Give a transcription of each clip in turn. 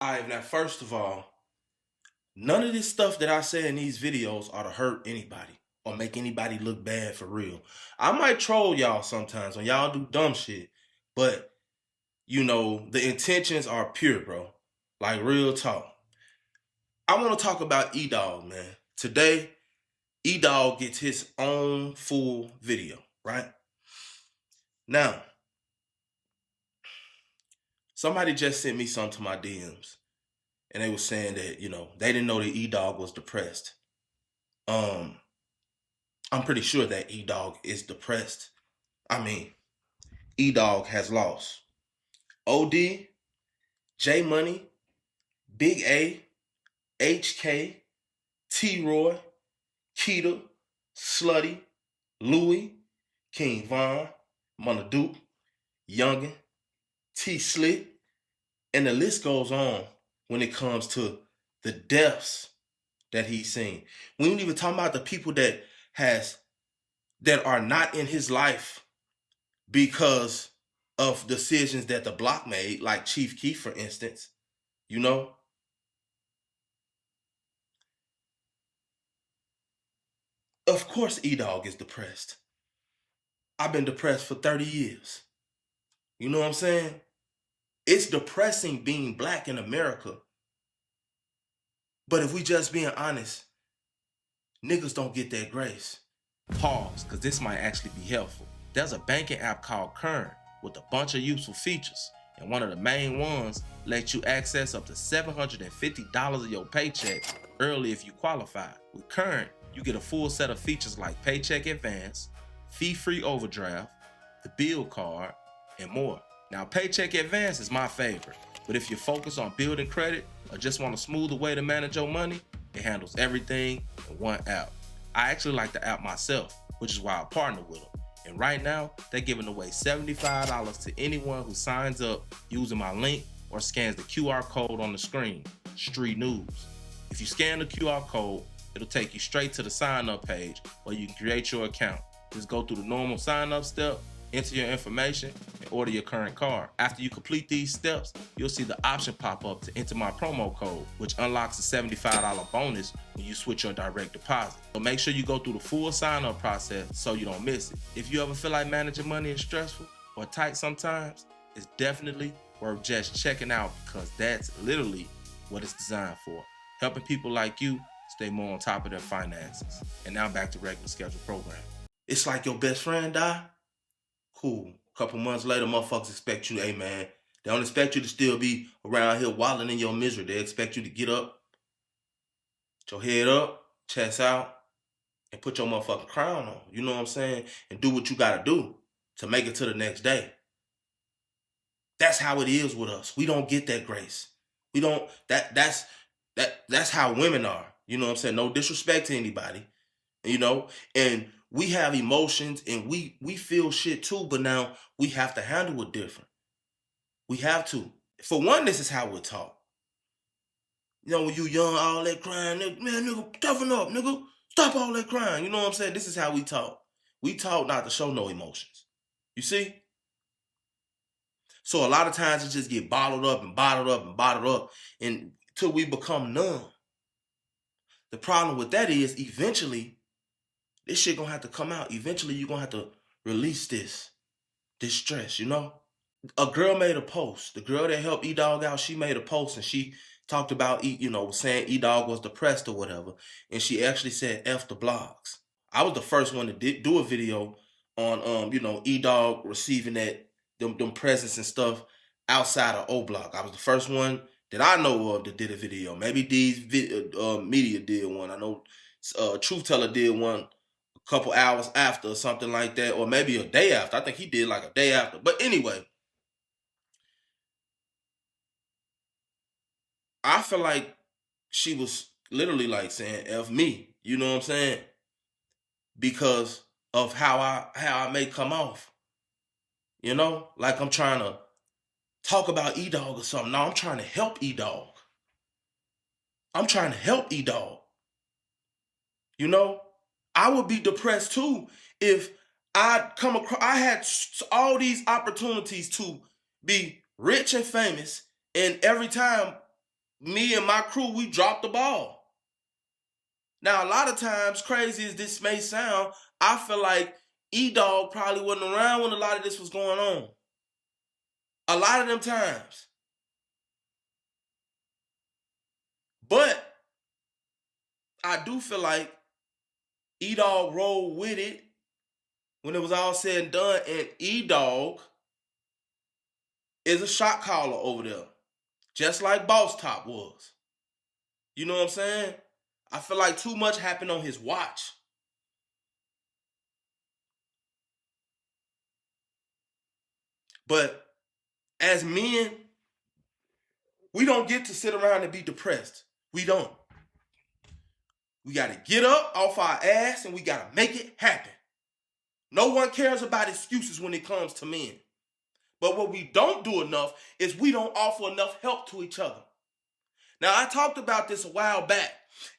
All right, now, first of all, none of this stuff that I say in these videos are to hurt anybody or make anybody look bad for real. I might troll y'all sometimes when y'all do dumb shit, but, the intentions are pure, bro. Like, real talk. I want to talk about E-Dogg, man. Today, E-Dogg gets his own full video, right? Now, somebody just sent me something to my DMs, and they were saying that, they didn't know that E-Dogg was depressed. I'm pretty sure that E-Dogg is depressed. I mean, E-Dogg has lost OD, J Money, Big A, HK, T-Roy, Keita, Slutty, Louie, King Von, Mona Duke, Youngin, T-Slick, and the list goes on when it comes to the deaths that he's seen. We ain't even talking about the people that are not in his life because of decisions that the block made, like Chief Keef, for instance. Of course E-Dogg is depressed. I've been depressed for 30 years. You know what I'm saying? It's depressing being black in America. But if we just being honest, niggas don't get that grace. Pause, because this might actually be helpful. There's a banking app called Current with a bunch of useful features, and one of the main ones lets you access up to $750 of your paycheck early if you qualify. With Current, you get a full set of features like paycheck advance, fee-free overdraft, the bill card, and more. Now, paycheck advance is my favorite, but if you're focused on building credit or just want a smoother way to manage your money, it handles everything in one app. I actually like the app myself, which is why I partner with them. And right now, they're giving away $75 to anyone who signs up using my link or scans the QR code on the screen, Street Newz. If you scan the QR code, it'll take you straight to the sign-up page where you can create your account. Just go through the normal sign-up step, enter your information, and order your current card. After you complete these steps, you'll see the option pop up to enter my promo code, which unlocks a $75 bonus when you switch your direct deposit. So make sure you go through the full sign-up process so you don't miss it. If you ever feel like managing money is stressful or tight sometimes, it's definitely worth just checking out, because that's literally what it's designed for. Helping people like you stay more on top of their finances. And now back to regular scheduled programming. It's like your best friend died. Cool. A couple months later, motherfuckers expect you, hey man, they don't expect you to still be around here wallowing in your misery. They expect you to get up, put your head up, chest out, and put your motherfucking crown on. You know what I'm saying? And do what you gotta do to make it to the next day. That's how it is with us. We don't get that grace. We don't, that's how women are. You know what I'm saying? No disrespect to anybody. And we have emotions and we feel shit too, but now we have to handle it different. We have to. For one, this is how we're taught. When you young, all that crying, man, nigga, toughen up, nigga. Stop all that crying. You know what I'm saying? This is how we taught. We taught not to show no emotions. You see? So a lot of times it just get bottled up and bottled up and bottled up until we become numb. The problem with that is eventually this shit gonna have to come out. Eventually, you're gonna have to release this stress, A girl made a post. The girl that helped E-Dogg out, she made a post and she talked about, saying E-Dogg was depressed or whatever. And she actually said, F the blogs. I was the first one to do a video on, E-Dogg receiving them presents and stuff outside of Oblock. I was the first one that I know of that did a video. Maybe these media did one. I know Truth Teller did one couple hours after or something like that, or maybe a day after. I think he did like a day after. But anyway, I feel like she was literally like saying F me, you know what I'm saying? Because of how I may come off. Like I'm trying to talk about E-Dogg or something. No, I'm trying to help E-Dogg. I'm trying to help E-Dogg. I would be depressed too if I had all these opportunities to be rich and famous, and every time me and my crew, we dropped the ball. Now, a lot of times, crazy as this may sound, I feel like E-Dogg probably wasn't around when a lot of this was going on. A lot of them times. But I do feel like E-Dogg rolled with it when it was all said and done, and E-Dogg is a shot caller over there, just like Boss Top was. You know what I'm saying? I feel like too much happened on his watch. But as men, we don't get to sit around and be depressed. We don't. We got to get up off our ass and we got to make it happen. No one cares about excuses when it comes to men. But what we don't do enough is we don't offer enough help to each other. Now, I talked about this a while back,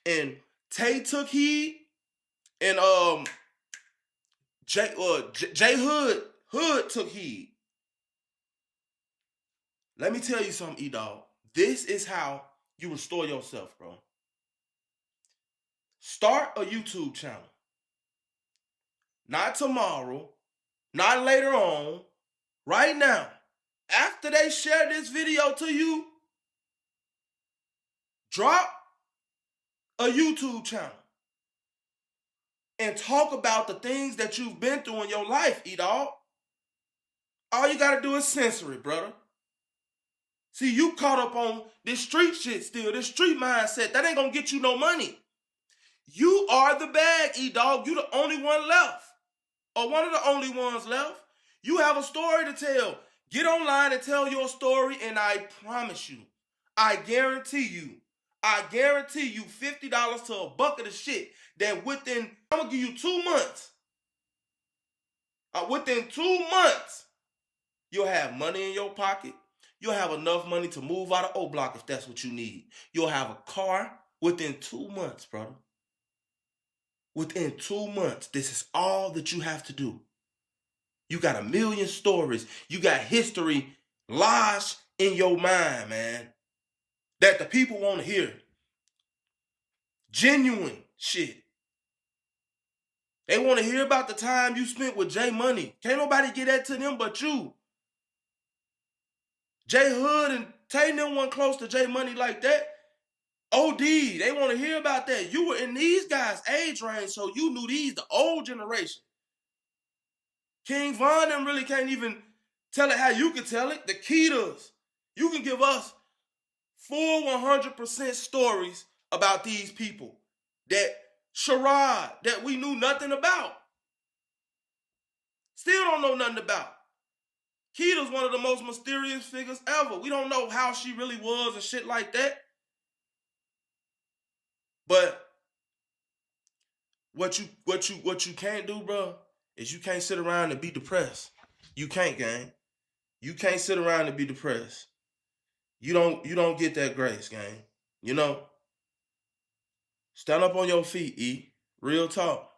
and Tay took heed, and J Hood took heed. Let me tell you something, E-Dogg. This is how you restore yourself, bro. Start a YouTube channel. Not tomorrow, not later on, right now. After they share this video to you, drop a YouTube channel and talk about the things that you've been through in your life, E-Dogg. All you gotta do is censor it, brother. See, you caught up on this street shit still, this street mindset. That ain't gonna get you no money. You are the bag, E-Dogg. You the only one left. Or one of the only ones left. You have a story to tell. Get online and tell your story, and I promise you, I guarantee you $50 to a bucket of shit that I'm gonna give you 2 months. Within 2 months, you'll have money in your pocket. You'll have enough money to move out of Oblock if that's what you need. You'll have a car within 2 months, brother. Within 2 months, this is all that you have to do. You got a million stories. You got history lodged in your mind, man, that the people want to hear. Genuine shit. They want to hear about the time you spent with J Money. Can't nobody get that to them but you. J Hood and Tay them one close to J Money like that. OD, they want to hear about that. You were in these guys' age range, so you knew these, the old generation. King Von them really can't even tell it how you can tell it. The Ketas. You can give us full 100% stories about these people. That charade that we knew nothing about. Still don't know nothing about. Keta's one of the most mysterious figures ever. We don't know how she really was and shit like that. But what you can't do, bro, is you can't sit around and be depressed. You can't, gang. You can't sit around and be depressed. You don't get that grace, gang. You know? Stand up on your feet, E. Real talk.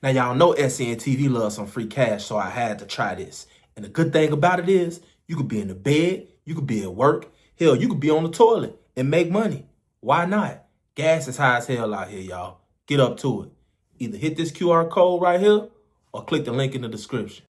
Now, y'all know SNTV loves some free cash, so I had to try this. And the good thing about it is, you could be in the bed, you could be at work, hell, you could be on the toilet and make money. Why not? Gas is high as hell out here, y'all. Get up to it. Either hit this QR code right here or click the link in the description.